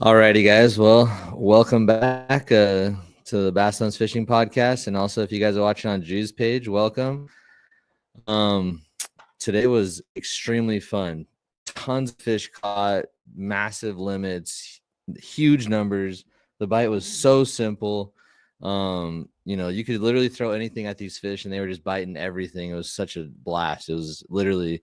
Alrighty, guys. Well, welcome back to the Bass Hunters Fishing Podcast, and also if you guys are watching on Drew's page, welcome. Um, Today was extremely fun. Tons of fish caught, massive limits, huge numbers. The bite was so simple. You could literally throw anything at these fish, and they were just biting everything. It was such a blast. It was literally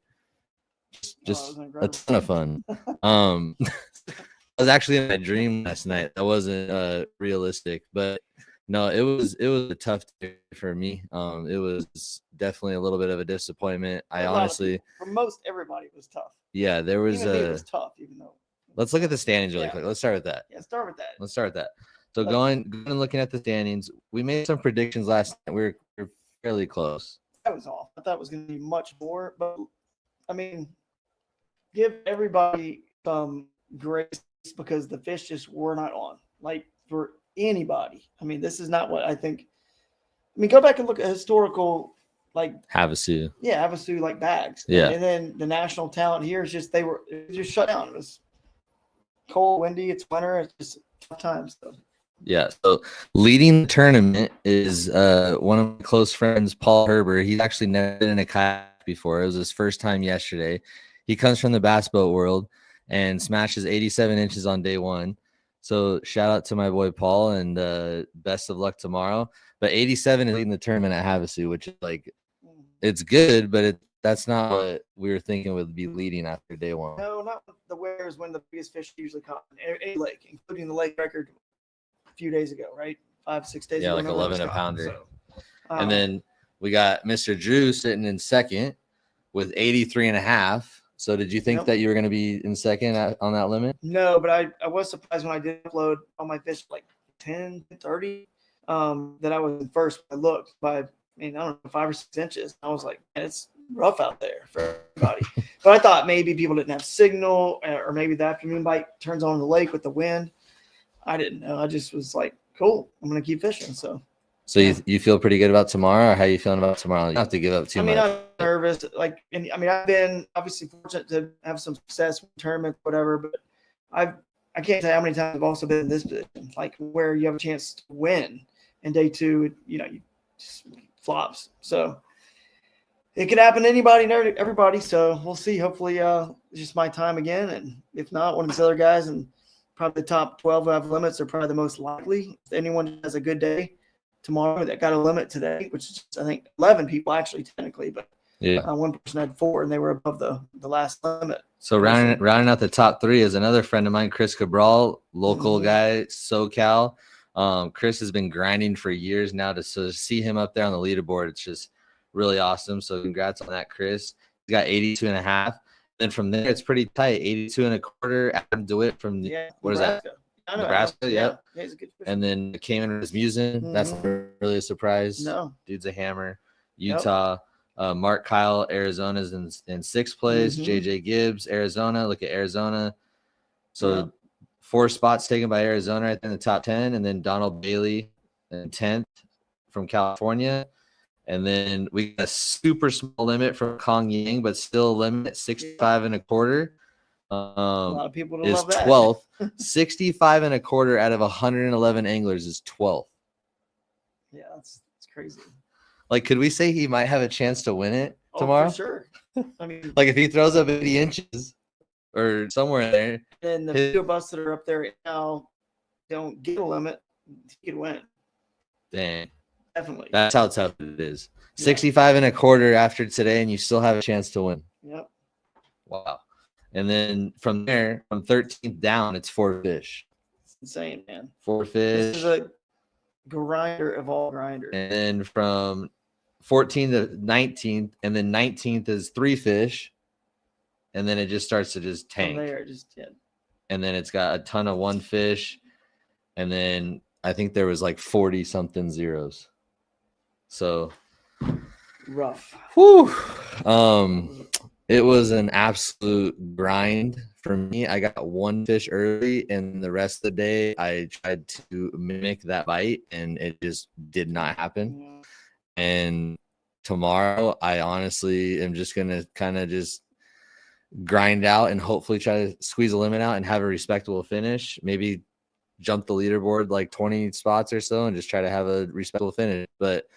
just a ton of fun. I was actually in my dream last night. That wasn't realistic, but no, it was a tough day for me. It was definitely a little bit of a disappointment. I honestly, for most everybody, it was tough. yeah, there was Even me, it was tough. Even though. Let's look at the standings really quick. Let's start with that. Yeah, start with that. Let's start with that. So going and looking at the standings, we made some predictions last night. We were fairly close. That was off. I thought it was going to be much more, but I mean, give everybody some grace because the fish just were not on. Like for anybody. I mean, this is not what I think. I mean, go back and look at historical, like HAVASU. Yeah, HAVASU like bags. Yeah. And then the national talent here is just it was just shut down. It was cold, windy. It's winter. It's just tough times. So. Yeah. So leading the tournament is one of my close friends, Paul Herbert. He's actually never been in a kayak before. It was his first time yesterday. He comes from the bass boat world and smashes 87 inches on day one. So shout out to my boy Paul, and best of luck tomorrow. But 87 is leading the tournament at Havasu, which is like, it's good, but that's not what we were thinking would be leading after day one. No, not the where is when the biggest fish usually caught in any lake, including the lake record a few days ago, right? 5-6 days ago. Yeah, like 11 a pounder. So, and then we got Mr. Drew sitting in second with 83.5. So did you think that you were going to be in second on that limit? No, but I was surprised when I did upload all my fish like 10, 30, that I was in first. I looked by, I don't know, 5 or 6 inches. I was like, man, it's rough out there for everybody. But I thought maybe people didn't have signal, or maybe the afternoon bite turns on the lake with the wind. I didn't know. I just was like, cool, I'm going to keep fishing. So you feel pretty good about tomorrow, or how are you feeling about tomorrow? You don't have to give up too much. I'm nervous. I've been obviously fortunate to have some success with tournaments, whatever, but I can't tell you how many times I've also been in this position, like where you have a chance to win, and day two, you just flops. So it could happen to anybody and everybody. So we'll see. Hopefully, it's just my time again, and if not, one of these other guys, and probably the top 12 who have limits are probably the most likely. If anyone has a good day tomorrow that got a limit today, which is I think 11 people actually technically, but one person had 4 and they were above the last limit. So rounding out the top 3 is another friend of mine, Chris Cabral, local guy, SoCal. Chris has been grinding for years now to see him up there on the leaderboard. It's just really awesome. So congrats on that, Chris. He's got 82.5. Then from there, it's pretty tight. 82.25. Adam DeWitt from what is that? Nebraska, yep. Yeah, he's a good fisherman. And then Cayman Rasmussen. That's really a surprise. No. Dude's a hammer. Utah. Mark Kyle, Arizona's in 6th place. JJ Gibbs, Arizona. Look at Arizona. So 4 spots taken by Arizona right in the top 10. And then Donald Bailey in 10th from California. And then we got a super small limit from Kong Yang, but still a limit at 65.25. A lot of people don't is love that. 12th. 65.25 out of 111 anglers is 12th. Yeah, that's crazy. Like, could we say he might have a chance to win it tomorrow? For sure. I mean, like if he throws up 80 inches or somewhere in there. And the few of us that are up there right now don't get a limit, he could win. Dang. Definitely. That's how tough it is. 65.25 after today, and you still have a chance to win. Yep. Wow. And then from there, from 13th down, it's 4 fish. It's insane, man. 4 fish. This is a grinder of all grinders. And then from 14th to 19th, and then 19th is 3 fish. And then it just starts to just tank. From there, and then it's got a ton of 1 fish. And then I think there was like 40 something zeros. So rough. Whew. It was an absolute grind for me. I got 1 fish early, and the rest of the day I tried to mimic that bite, and it just did not happen. Yeah. And tomorrow I honestly am just going to kind of just grind out and hopefully try to squeeze a limit out and have a respectable finish. Maybe jump the leaderboard like 20 spots or so and just try to have a respectable finish. But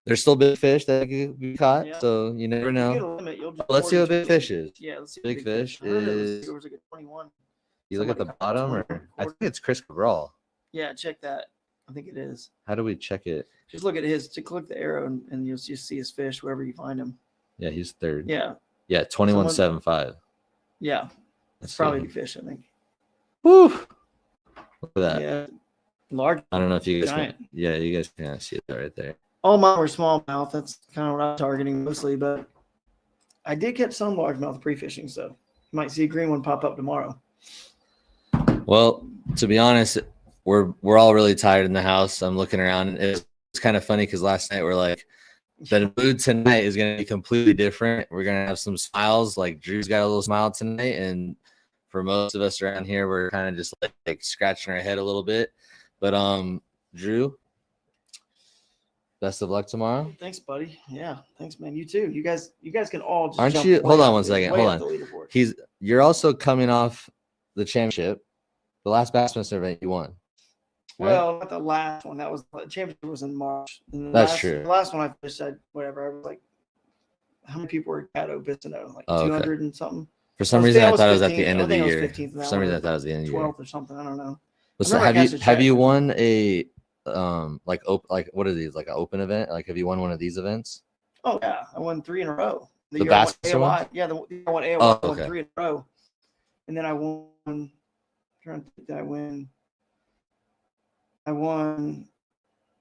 there's still big fish that could be caught, so you never know. Let's see what big fish is. Yeah, let's see. Big fish is. There was like a 21. You look at the bottom, or I think it's Chris Cabral. Yeah, check that. I think it is. How do we check it? Just look at his. Click the arrow, and you'll just see his fish wherever you find him. Yeah, he's third. Yeah. Yeah, 21.75. Yeah, it's probably big fish, I think. Woo! Look at that. Yeah, large. I don't know if you guys can. Yeah, you guys can see it right there. All mine were smallmouth. That's kind of what I'm targeting mostly, but I did catch some largemouth pre-fishing, so you might see a green one pop up tomorrow. Well, to be honest, we're all really tired in the house. I'm looking around. It's kind of funny because last night we're like, the mood tonight is going to be completely different. We're going to have some smiles. Like Drew's got a little smile tonight, and for most of us around here, we're kind of just like scratching our head a little bit. But Drew, best of luck tomorrow. Thanks, buddy. Yeah, thanks, man. You too. You guys can all just. Aren't you? Hold on one second. Hold on. You're also coming off the championship, the last Bassmaster event you won. Right? Well, not the last one. That was the championship was in March. That's true. The last one I fished, I was like, how many people were at Obisino? Like 200 and something. For some reason, I thought it was at the end of the year. For some reason, I thought it was the end of the year. 12th or something. I don't know. So have you won a like what are these, like an open event? Like have you won one of these events? Oh yeah, I won 3 in a row. The Bassmaster one? Yeah, I won AOI. Oh, okay. I won 3 in a row, and then I won. I'm trying to think that I won.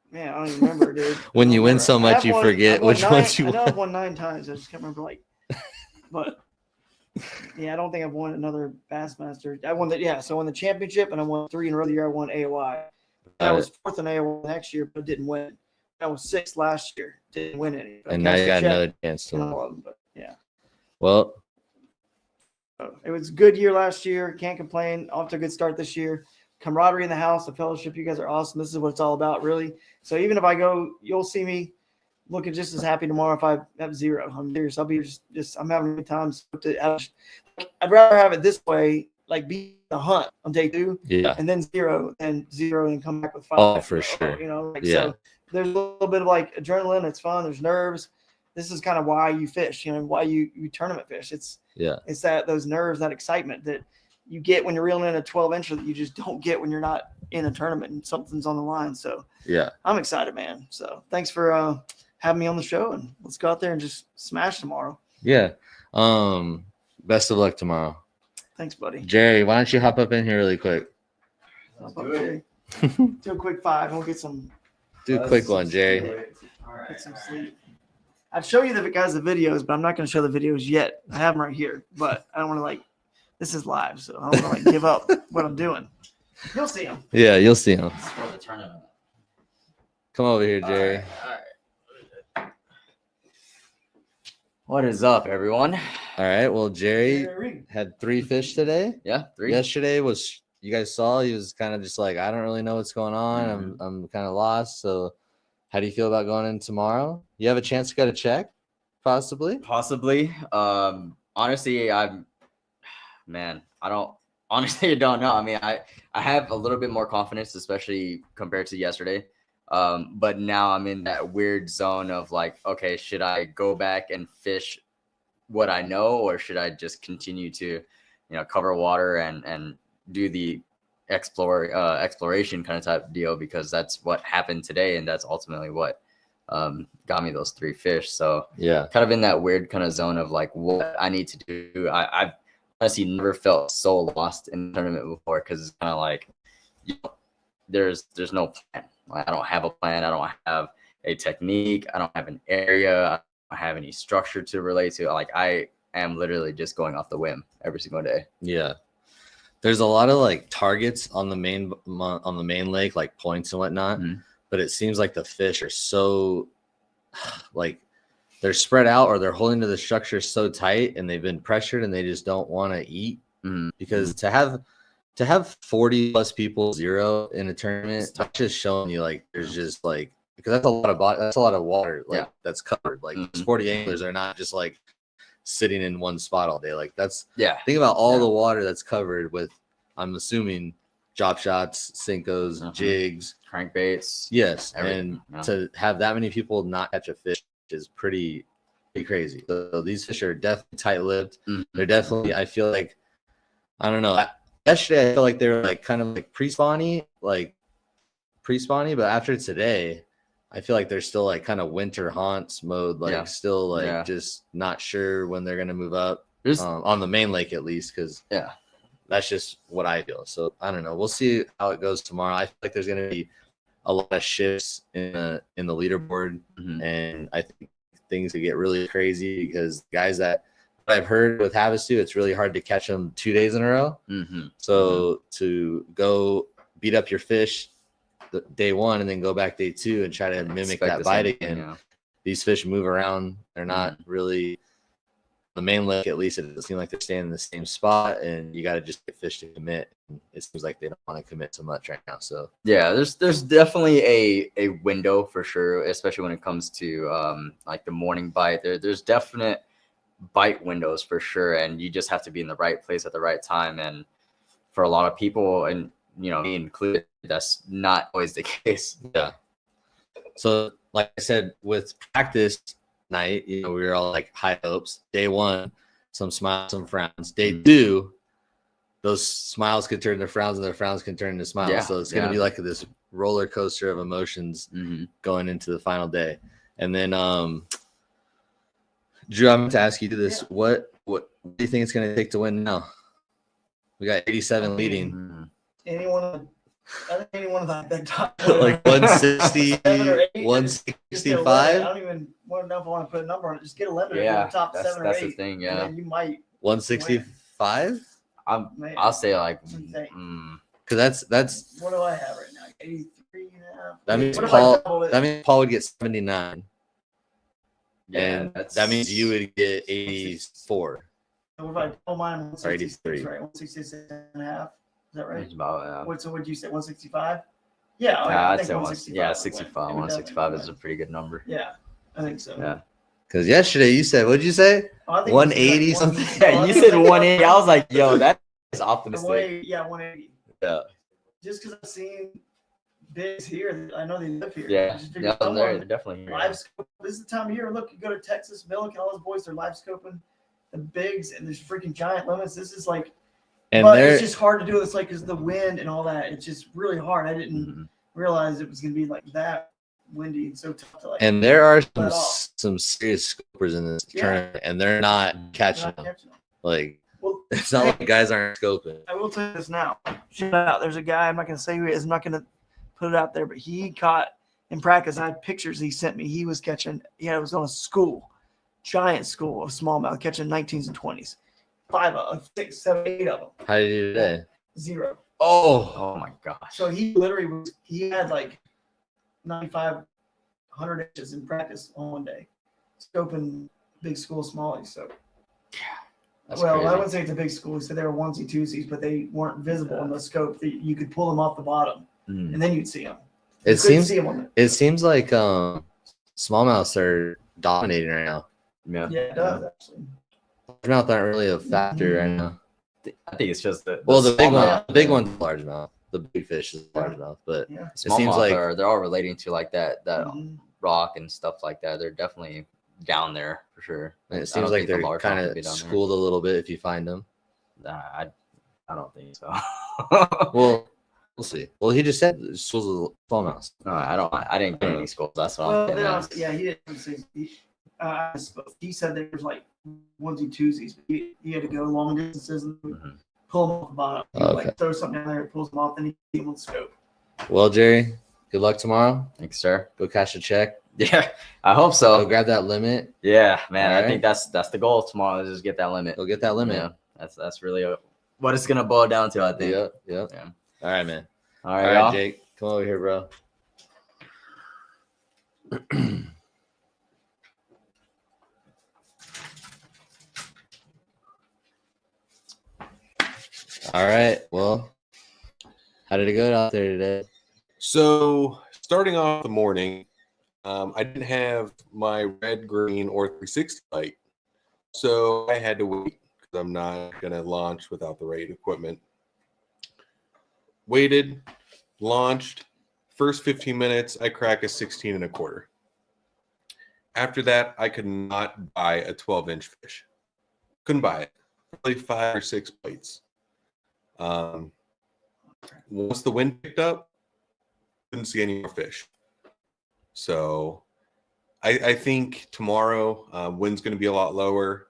Man, I don't even remember, dude. When you win so much, you forget which ones you won. I know I've won 9 times. I just can't remember, but yeah, I don't think I've won another Bassmaster. I won so I won the championship, and I won 3 in a row the year I won AOI. I was 4th in AOI next year, but didn't win. I was 6th last year, didn't win any. And now you got another chance to win. But yeah. Well, it was a good year last year. Can't complain. Off to a good start this year. Camaraderie in the house, the fellowship. You guys are awesome. This is what it's all about, really. So even if I go, you'll see me looking just as happy tomorrow if I have 0. I'm serious. I'll be just I'm having a good time. I'd rather have it this way, like be a hunt on day 2, and then 0, and come back with 5. Oh, for sure. So there's a little bit of like adrenaline. It's fun. There's nerves. This is kind of why you fish. Why you tournament fish. It's those nerves, that excitement that you get when you're reeling in a 12-incher that you just don't get when you're not in a tournament and something's on the line. So yeah, I'm excited, man. So thanks for having me on the show, and let's go out there and just smash tomorrow. Yeah. Best of luck tomorrow. Thanks, buddy. Jerry, why don't you hop up in here really quick? Do a quick 5. We'll get some. Do a quick one, Jerry. Get some sleep. I'd show you the videos, but I'm not going to show the videos yet. I have them right here, but I don't want to this is live, so I don't want to give up what I'm doing. You'll see them. Yeah, you'll see them. Come over here, Jerry. All right. What is up, everyone? All right. Well, Jerry had 3 fish today. Yeah, 3. Yesterday was, you guys saw, he was kind of just like, I don't really know what's going on. I'm kind of lost. So how do you feel about going in tomorrow? You have a chance to go to check, possibly? Possibly. Honestly, I don't know. I mean, I have a little bit more confidence, especially compared to yesterday. But now I'm in that weird zone of like, okay, should I go back and fish what I know, or should I just continue to, cover water and do the exploration kind of type deal, because that's what happened today, and that's ultimately what got me those 3 fish. So yeah, kind of in that weird kind of zone of like what I need to do. I've honestly never felt so lost in the tournament before, because it's kind of like, there's no plan. Like, I don't have a plan. I don't have a technique. I don't have an area. I don't have any structure to relate to. Like, I am literally just going off the whim every single day. Yeah. There's a lot of like targets on the main lake, like points and whatnot. Mm-hmm. But it seems like the fish are so like they're spread out, or they're holding to the structure so tight, and they've been pressured and they just don't want to eat. Mm-hmm. Because to have 40 plus people 0 in a tournament, that's just showing you like there's just like, because that's a lot of water, like that's covered. Like 40 anglers are not just like sitting in one spot all day. Like Yeah. think about all the water that's covered with, I'm assuming, drop shots, Sinkos, jigs, crankbaits. Yes, everything, and to have that many people not catch a fish is pretty crazy. So these fish are definitely tight-lipped. They're definitely, I feel like, I don't know. Yesterday I feel like they were like kind of like pre-spawny, but after today, I feel like they're still like kind of winter haunts mode, like still like just not sure when they're gonna move up on the main lake at least, because that's just what I feel. So I don't know. We'll see how it goes tomorrow. I feel like there's gonna be a lot of shifts in the leaderboard, and I think things could get really crazy because guys that I've heard with HAVASU, it's really hard to catch them 2 days in a row. So to go beat up your fish day one and then go back day two and try to mimic that bite again. These fish move around. They're not really the main lake. At least it doesn't seem like they're staying in the same spot, and you got to just get fish to commit. It seems like they don't want to commit so much right now. So yeah, there's definitely a window for sure, especially when it comes to like the morning bite. There's definite bite windows for sure, and you just have to be in the right place at the right time. And for a lot of people, and me included, that's not always the case. Yeah. So like I said, with practice night, we were all like high hopes. Day one, some smiles, some frowns. Day two, those smiles could turn to frowns and their frowns can turn into smiles. Yeah, so it's going to be like this roller coaster of emotions going into the final day. And then, Drew, I'm going to ask you this. What do you think it's going to take to win now? We got 87 leading. I think anyone of that top like 160, 165. I don't even want to know if I want to put a number on it. Just get a limit in the top 7 or 8. That's the thing, yeah. And then you might 165. I'll say like because that's what do I have right now? 83 and a half. That means Paul would get 79. Yeah, and that means you would get 84. What if I told mine 163? Right, 166 and a half. Is that right? About, So would you say 165? Yeah, I'd say 65. 165 is a pretty good number. Yeah, I think so. Yeah. Because yesterday you said, what'd you say? 180 something? Yeah, you said 180. I was like, yo, that is optimistic. Yeah, 180. Yeah. Just because I've seen bigs here, I know they live here. Yeah, they're definitely here. Live scope. This is the time of year. Look, you go to Texas, Milliken, all those boys, they're live scoping the bigs, and there's freaking giant limits. This is like, but it's just hard to do this, like, because the wind and all that. It's just really hard. I didn't realize it was going to be like that windy and so tough to like. And there are some serious scopers in this tournament, and they're not catching them. Like, it's not like guys aren't scoping. I will tell you this now. Shout out. There's a guy, I'm not going to say who he is. I'm not going to put it out there, but he caught in practice. I had pictures he sent me. He was catching, it was on a giant school of smallmouth, catching 19s and 20s. 5, 6, 7, 8 of them. How did you do today? 0. Oh my gosh. So he literally he had like 95, 100 inches in practice on one day, scoping big school smallies. So, that's crazy. I wouldn't say it's a big school. So they were onesie, twosies, but they weren't visible in the scope. You could pull them off the bottom, and then you'd see them. It seems like smallmouths are dominating right now. Yeah, it does actually. Largemouth aren't really a factor right now. I think it's just the big one's largemouth. The big fish is largemouth, but it seems like they're all relating to like that rock and stuff like that. They're definitely down there for sure. And it seems like they're kind of schooled a little bit if you find them. I don't think so. Well, we'll see. Well, he just said schools of smallmouths. No, I didn't get any schools. That's what I'm getting at. He didn't say. He said there was like onesie twosies. He had to go long distances and pull them off the bottom. Like throw something down there, it pulls them off, then he get them on the scope. Well, Jerry, good luck tomorrow. Thanks, sir. Go cash a check. Yeah, I hope so. Go grab that limit. Yeah, man. I think that's the goal tomorrow is just get that limit. Go get that limit. Yeah, that's really what it's gonna boil down to. I think. Yep. Yeah. All right, man. All right, Jake. Come over here, bro. All right. Well, how did it go out there today? So, starting off the morning, I didn't have my red, green, or 360 light. So I had to wait because I'm not going to launch without the right equipment. Waited, launched. First 15 minutes, I crack a 16 and a quarter. After that, I could not buy a 12-inch fish. Couldn't buy it. Probably 5 or 6 bites. Once the wind picked up, couldn't see any more fish. So I think tomorrow, wind's going to be a lot lower.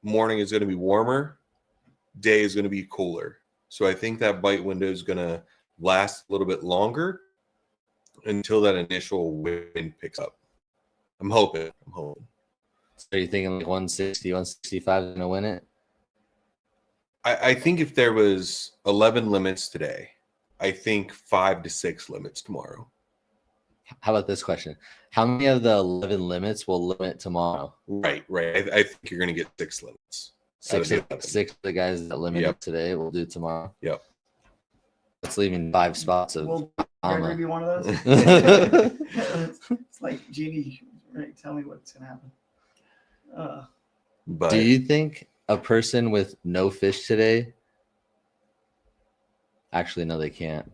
Morning is going to be warmer. Day is going to be cooler. So I think that bite window is going to last a little bit longer until that initial wind picks up. I'm hoping. So are you thinking like 160, 165 is going to win it? I think if there was 11 limits today, I think 5 to 6 limits tomorrow. How about this question? How many of the 11 limits will limit tomorrow? Right. I think you're going to get 6 limits. Six of the guys that limited today will do tomorrow. Yep. That's leaving 5 spots of Will Gregory be one of those? It's like, Genie, right, tell me what's going to happen. But do you think a person with no fish today? Actually, no, they can't.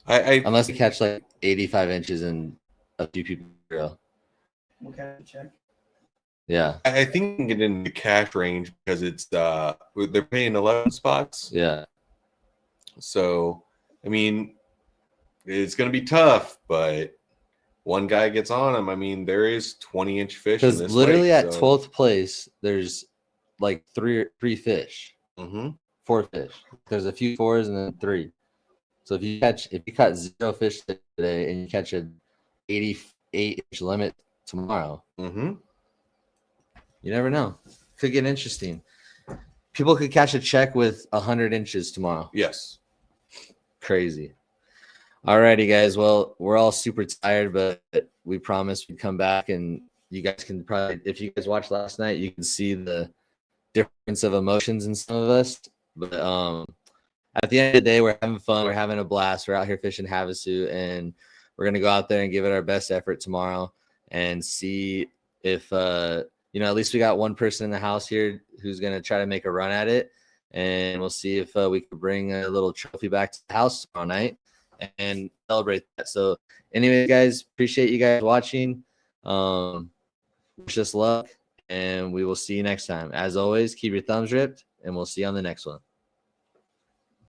Unless they catch like 85 inches and a few people drill. We'll catch a check. Yeah. I think you can get in the cash range because it's they're paying 11 spots. Yeah. So, I mean, it's going to be tough, but one guy gets on them. I mean, there is 20-inch fish. Because literally at 12th place, there's like three fish. Mm-hmm. 4 fish. There's a few 4s and then 3. So if you caught 0 fish today and you catch an 88-inch limit tomorrow, mm-hmm. you never know. Could get interesting. People could catch a check with 100 inches tomorrow. Yes. Crazy. Alrighty, guys. Well, we're all super tired, but we promised we'd come back, and you guys can probably, if you guys watched last night, you can see the difference of emotions in some of us. But at the end of the day, we're having fun. We're having a blast. We're out here fishing Havasu, and we're gonna go out there and give it our best effort tomorrow and see if at least we got one person in the house here who's gonna try to make a run at it, and we'll see if we can bring a little trophy back to the house tomorrow night and celebrate that. So, anyway, guys, appreciate you guys watching. Wish us luck, and we will see you next time. As always, keep your thumbs ripped, and we'll see you on the next one.